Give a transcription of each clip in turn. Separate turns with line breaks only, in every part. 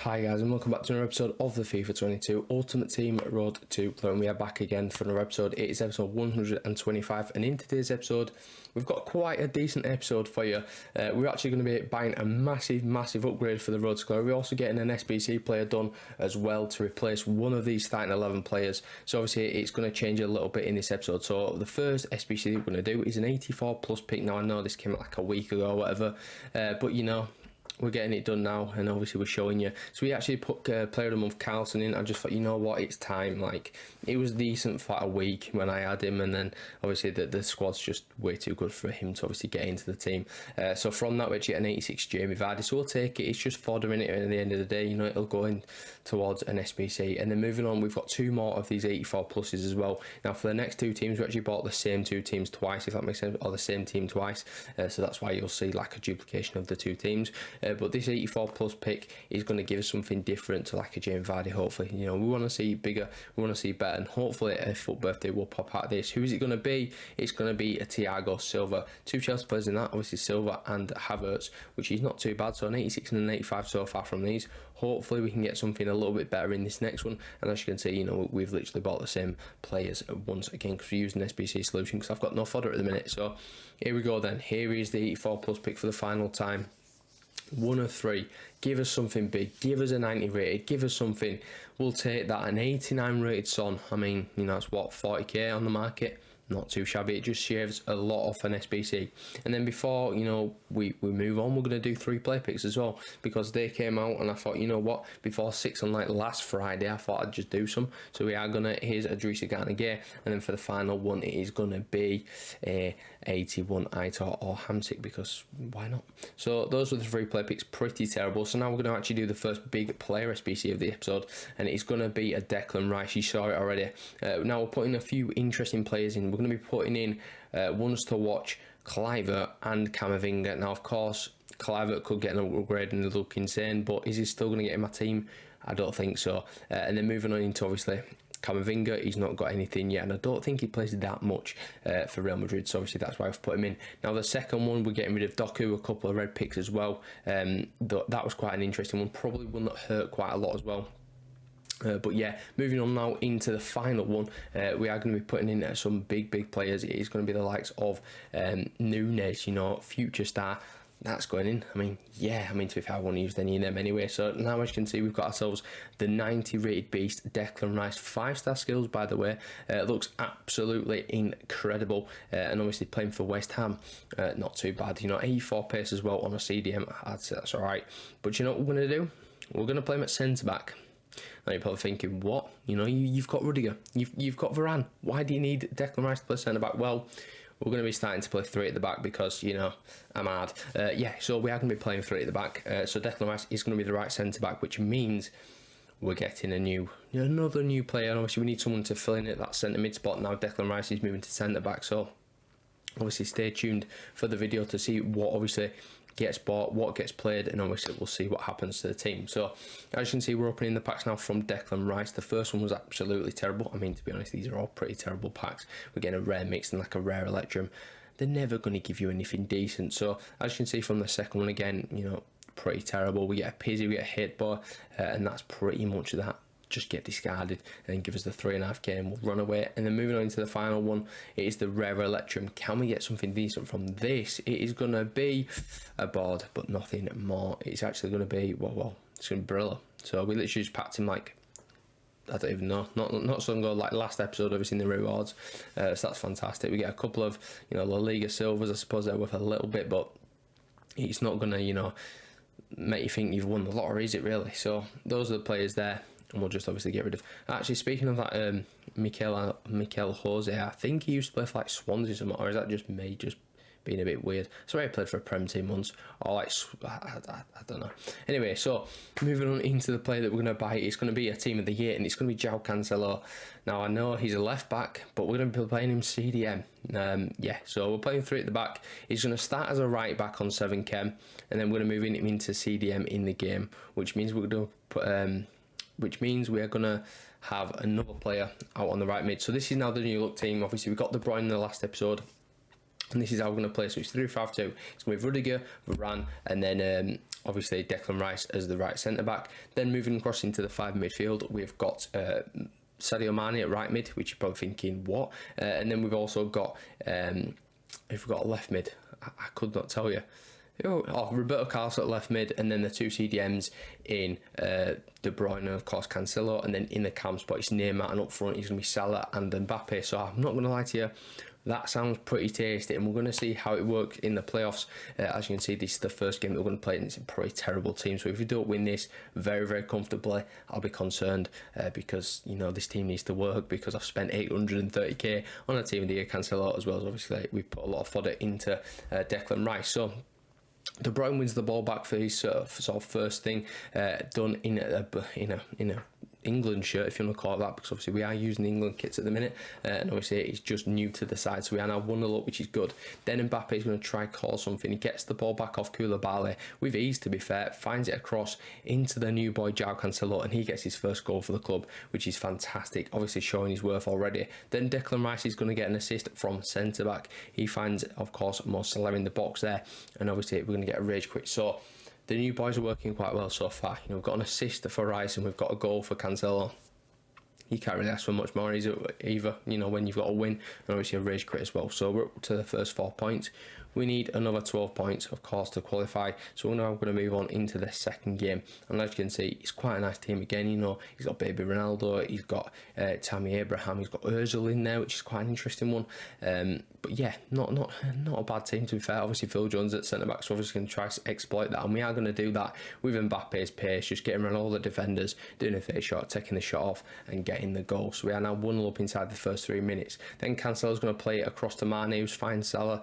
Hi guys, and welcome back to another episode of the FIFA 22 Ultimate Team Road to Glory. And we are back again for another episode. It is episode 125, and in today's episode we've got quite a decent episode for you. We're actually going to be buying a massive upgrade for the Road to Glory. We're also getting an SBC player done as well to replace one of these starting 11 players. So obviously it's going to change a little bit in this episode. So the first SBC that we're going to do is an 84 plus pick. Now I know this came out like a week ago or whatever, but you know, we're getting it done now, and obviously we're showing you. So we actually put player of the month Carlson in. I just thought, you know what, it's time. Like, it was decent for a week when I had him, and then obviously the squad's just way too good for him to obviously get into the team. So from that we actually get an 86 Jamie Vardy, so we'll take it. It's just fodder in it at the end of the day, you know, it'll go in towards an SBC. And then moving on, we've got two more of these 84 pluses as well. Now for the next two teams, we actually bought the same two teams twice, if that makes sense, or the same team twice. So that's why you'll see like a duplication of the two teams. But this 84 plus pick is going to give us something different to like a James Vardy. Hopefully, you know, we want to see bigger, we want to see better, and hopefully a full birthday will pop out of this. Who is it going to be? It's going to be a Thiago Silva. Two Chelsea players in that, obviously Silva and Havertz, which is not too bad. So an 86 and an 85 so far from these. Hopefully we can get something a little bit better in this next one. And as you can see, you know, we've literally bought the same players once again because we're using SBC solution because I've got no fodder at the minute. So here we go then. Here is the 84 plus pick for the final time. One of three. Give us something big. Give us a 90 rated. Give us something. We'll take that. An 89 rated Son. I mean, you know, that's what, 40k on the market. Not too shabby. It just shaves a lot off an SBC. And then before, you know, we move on, we're going to do 3 play picks as well, because they came out and I thought, you know what, before 6 on like last Friday, I thought I'd just do some. So we are going to, here's Adrisa Garnagay, and then for the final one it is going to be a 81 Aitor or Hamsik, because why not? So those were the 3 play picks, pretty terrible. So now we're going to actually do the first big player SBC of the episode, and it's going to be a Declan Rice. You saw it already. Now we're putting a few interesting players in. We're going to be putting in ones to watch, Kluivert and Camavinga. Now of course Kluivert could get an upgrade and look insane, but is he still going to get in my team? I don't think so. And then moving on into obviously Camavinga, he's not got anything yet, and I don't think he plays that much for Real Madrid, so obviously that's why I've put him in. Now the second one, we're getting rid of Doku, a couple of red picks as well. That was quite an interesting one, probably one that hurt quite a lot as well. But yeah, moving on now into the final one, we are going to be putting in some big players. It is going to be the likes of Nunes, you know, future star. That's going in. I mean, yeah, I mean, to be fair, I won't use any of them anyway. So now, as you can see, we've got ourselves the 90 rated beast, Declan Rice. 5-star skills, by the way. Looks absolutely incredible. And obviously playing for West Ham, not too bad. You know, 84 pace as well on a CDM. I'd say that's all right. But you know what we're going to do? We're going to play him at centre-back. Now you're probably thinking, what? You know, you've got Rudiger, you've got Varane. Why do you need Declan Rice to play centre back? Well, we're going to be starting to play 3 at the back because, you know, I'm hard. Yeah, so we are going to be playing 3 at the back. So Declan Rice is going to be the right centre back, which means we're getting another new player. And obviously we need someone to fill in at that centre mid spot. Now Declan Rice is moving to centre back, so obviously stay tuned for the video to see what obviously gets bought, what gets played, and obviously we'll see what happens to the team. So as you can see, we're opening the packs now from Declan Rice. The first one was absolutely terrible. I mean, to be honest, these are all pretty terrible packs. We're getting a rare mix and like a rare Electrum. They're never going to give you anything decent. So as you can see from the second one, again, you know, pretty terrible. We get a Pizzi, we get a hit bar, and that's pretty much that. Just get discarded and then give us the 3.5k and we'll run away. And then moving on into the final one, it is the rare Electrum. Can we get something decent from this? It is going to be a board, but nothing more. It's actually going to be, well, it's going to be Brillo. So we literally just packed him like, I don't even know, not some goal like last episode, obviously in the rewards. So that's fantastic. We get a couple of, you know, La Liga silvers. I suppose they're worth a little bit, but it's not going to, you know, make you think you've won the lottery, is it really? So those are the players there. And we'll just obviously get rid of. Actually, speaking of that, Mikel Jose, I think he used to play for like Swansea or something, or is that just me just being a bit weird? So I played for a Prem team once, or like I don't know. Anyway, so moving on into the player that we're going to buy, it's going to be a team of the year, and it's going to be João Cancelo. Now I know he's a left back, but we're going to be playing him CDM. Yeah, so we're playing 3 at the back. He's going to start as a right back on 7 chem, and then we're going to move him into CDM in the game, which means we're going to put which means we are going to have another player out on the right mid. So this is now the new look team. Obviously we got De Bruyne in the last episode. And this is how we're going to play. So it's 3-5-2. It's going to be Rudiger, Varane, and then obviously Declan Rice as the right centre back. Then moving across into the 5 midfield, we've got Sadio Mane at right mid, which you're probably thinking what. And then we've also got if we've got a left mid, I could not tell you. Oh, Roberto Carlos at left mid, and then the 2 CDMs in De Bruyne and of course Cancelo, and then in the cam spot it's Neymar, and up front it's going to be Salah and Mbappe. So I'm not going to lie to you, that sounds pretty tasty, and we're going to see how it works in the playoffs. As you can see, this is the first game that we're going to play, and it's a pretty terrible team. So if we don't win this very, very comfortably, I'll be concerned because, you know, this team needs to work, because I've spent 830k on a team of the year, Cancelo, as well as obviously we've put a lot of fodder into Declan Rice. So De Bruyne wins the ball back for his sort of first thing done in a England shirt, if you want to call it that, because obviously we are using the England kits at the minute, and obviously it's just new to the side, so we are now 1-0 up, which is good. Then Mbappe is going to try call something. He gets the ball back off Koulibaly with ease, to be fair, finds it across into the new boy João Cancelo, and he gets his first goal for the club, which is fantastic, obviously showing his worth already. Then Declan Rice is going to get an assist from centre back. He finds, of course, Mo Salah in the box there, and obviously we're going to get a rage quit. So the new boys are working quite well so far. You know, we've got an assist for Rice and we've got a goal for Cancelo. You can't really ask for much more either, you know, when you've got a win, and obviously a rage quit as well. So we're up to the first 4 points. We need another 12 points, of course, to qualify. So we're now going to move on into the second game. And as you can see, it's quite a nice team again. You know, he's got Baby Ronaldo, he's got Tammy Abraham, he's got Ozil in there, which is quite an interesting one. But yeah, not a bad team, to be fair. Obviously, Phil Jones at centre back, so obviously going to try to exploit that, and we are going to do that with Mbappe's pace, just getting around all the defenders, doing a face shot, taking the shot off, and getting the goal. So we are now 1-0 up inside the first 3 minutes. Then Cancelo's going to play it across to Mane, who's finds Salah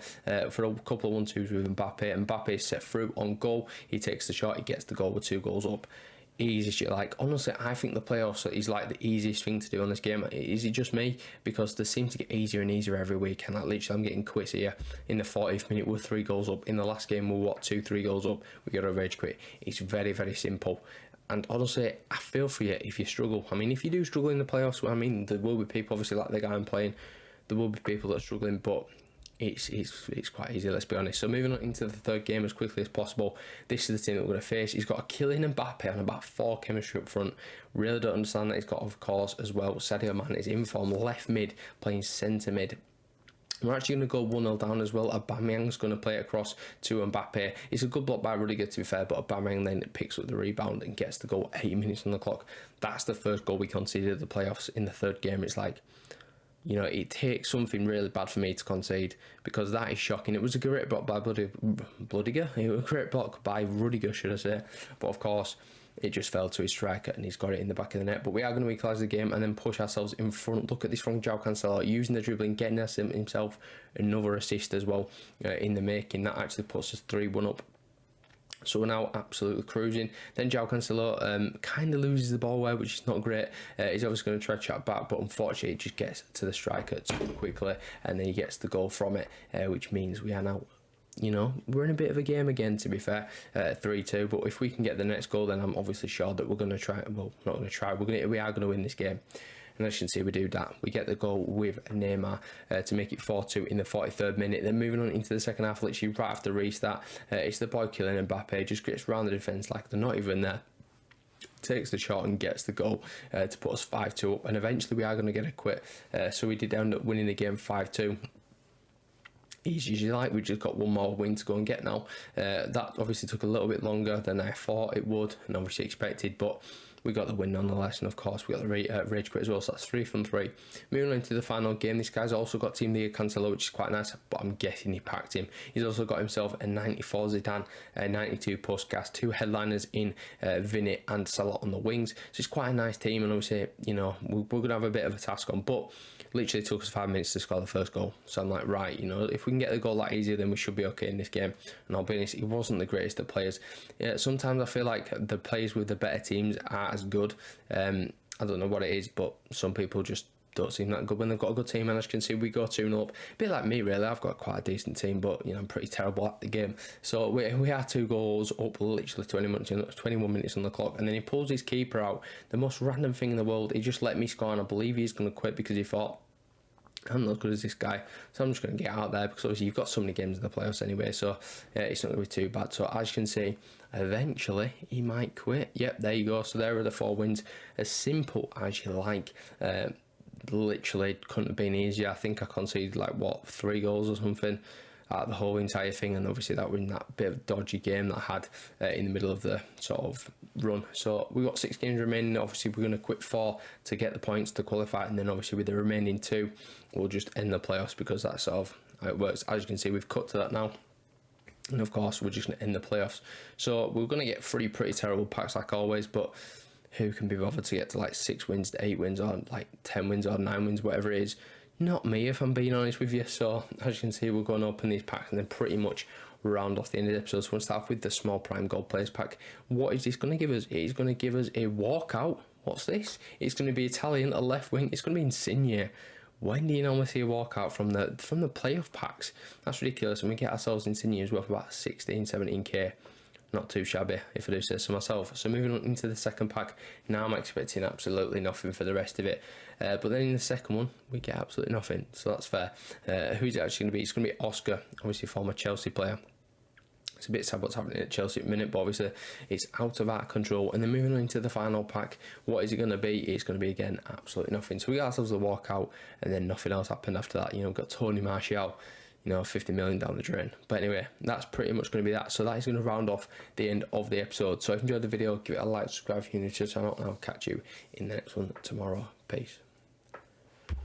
for a couple of 1-2s with Mbappe. Mbappe is set through on goal. He takes the shot, he gets the goal with 2 goals up. Easy shit. Like, honestly, I think the playoffs is like the easiest thing to do on this game. Is it just me? Because they seem to get easier and easier every week, and like literally I'm getting quits here in the 40th minute with 3 goals up. In the last game we're 2-3 goals up, we get a rage quit. It's very, very simple. And honestly, I feel for you if you struggle. I mean, if you do struggle in the playoffs, I mean, there will be people, obviously, like the guy I'm playing, there will be people that are struggling, but it's quite easy, let's be honest. So moving on into the third game as quickly as possible. This is the team that we're going to face. He's got a killing Mbappe on about 4 chemistry up front. Really don't understand that. He's got, of course, as well, Sadio Mane is in form, left mid, playing centre mid. We're actually going to go 1-0 down as well. Aubameyang's going to play it across to Mbappe. It's a good block by Rudiger, to be fair, but Aubameyang then picks up the rebound and gets the goal 8 minutes on the clock. That's the first goal we conceded at the playoffs in the third game. It's like, you know, it takes something really bad for me to concede, because that is shocking. It was a great block by Rudiger. It was a great block by Rudiger, should I say. But of course, it just fell to his striker and he's got it in the back of the net. But we are going to equalise the game and then push ourselves in front. Look at this from João Cancelo, using the dribbling, getting us himself another assist as well in the making. That actually puts us 3-1 up. So we're now absolutely cruising. Then João Cancelo kind of loses the ball away, which is not great. He's obviously going to try to chat back, but unfortunately it just gets to the striker too quickly, and then he gets the goal from it, which means we are now, you know, we're in a bit of a game again, to be fair, 3-2. But if we can get the next goal, then I'm obviously sure that we're going to try. Well, not going to try. We are going to win this game. And as you can see, we do that. We get the goal with Neymar to make it 4-2 in the 43rd minute. Then moving on into the second half, literally right after restart, it's the boy killing Mbappe. Just gets round the defence like they're not even there. Takes the shot and gets the goal to put us 5-2 up. And eventually we are going to get a quit. So we did end up winning the game 5-2. Easy as you like. We just got one more win to go and get now. That obviously took a little bit longer than I thought it would and obviously expected, but we got the win nonetheless, and of course we got the rage quit as well, so that's 3 from 3. Moving on to the final game, this guy's also got Team of the Year Cancelo, which is quite nice, but I'm guessing he packed him. He's also got himself a 94 Zidane, a 92 Puskas, 2 headliners in Vinny and Salah on the wings, so it's quite a nice team, and obviously, you know, we're going to have a bit of a task on, but literally took us 5 minutes to score the first goal, so I'm like, right, you know, if we can get the goal that easy, then we should be okay in this game. And I'll be honest, he wasn't the greatest at players. Yeah, sometimes I feel like the players with the better teams are as good. I don't know what it is, but some people just don't seem that good when they've got a good team, and as you can see, we go 2-0 up. A bit like me, really. I've got quite a decent team, but, you know, I'm pretty terrible at the game. So we are 2 goals up, literally 21 minutes on the clock, and then he pulls his keeper out. The most random thing in the world. He just let me score, and I believe he's going to quit because he thought I'm not as good as this guy, so I'm just going to get out there because obviously you've got so many games in the playoffs anyway, so it's not going to be too bad. So as you can see, eventually he might quit. Yep, there you go. So there are the 4 wins, as simple as you like. Literally couldn't have been easier. I think I conceded like 3 goals or something at the whole entire thing, and obviously that was in that bit of dodgy game that I had in the middle of the sort of run. So we've got 6 games remaining. Obviously we're going to quit 4 to get the points to qualify, and then obviously with the remaining 2 we'll just end the playoffs, because that's sort of how it works. As you can see, we've cut to that now, and of course we're just going to end the playoffs. So we're going to get 3 pretty terrible packs like always, but who can be bothered to get to like 6 wins to 8 wins or like 10 wins or 9 wins, whatever it is? Not me, if I'm being honest with you. So as you can see, we're going to open these packs and then pretty much round off the end of the episode. So we'll start off with the small prime gold players pack. What is this going to give us? It's going to give us a walkout. What's this? It's going to be Italian, a left wing. It's going to be Insigne. When do you normally see a walkout from the playoff packs? That's ridiculous. And we get ourselves Insigne as worth about 16, 17k. Not too shabby, if I do say so myself. So moving on into the second pack, now I'm expecting absolutely nothing for the rest of it. But then in the second one, we get absolutely nothing, so that's fair. Who's it actually going to be? It's going to be Oscar, obviously former Chelsea player. It's a bit sad what's happening at Chelsea at the minute, but obviously it's out of our control. And then moving on into the final pack, what is it going to be? It's going to be, again, absolutely nothing. So we got ourselves a walkout, and then nothing else happened after that. You know, got Tony Martial, 50 million down the drain. But anyway, that's pretty much going to be that. So that is going to round off the end of the episode. So if you enjoyed the video, give it a like, subscribe if you're new to the channel, and I'll catch you in the next one tomorrow. Peace.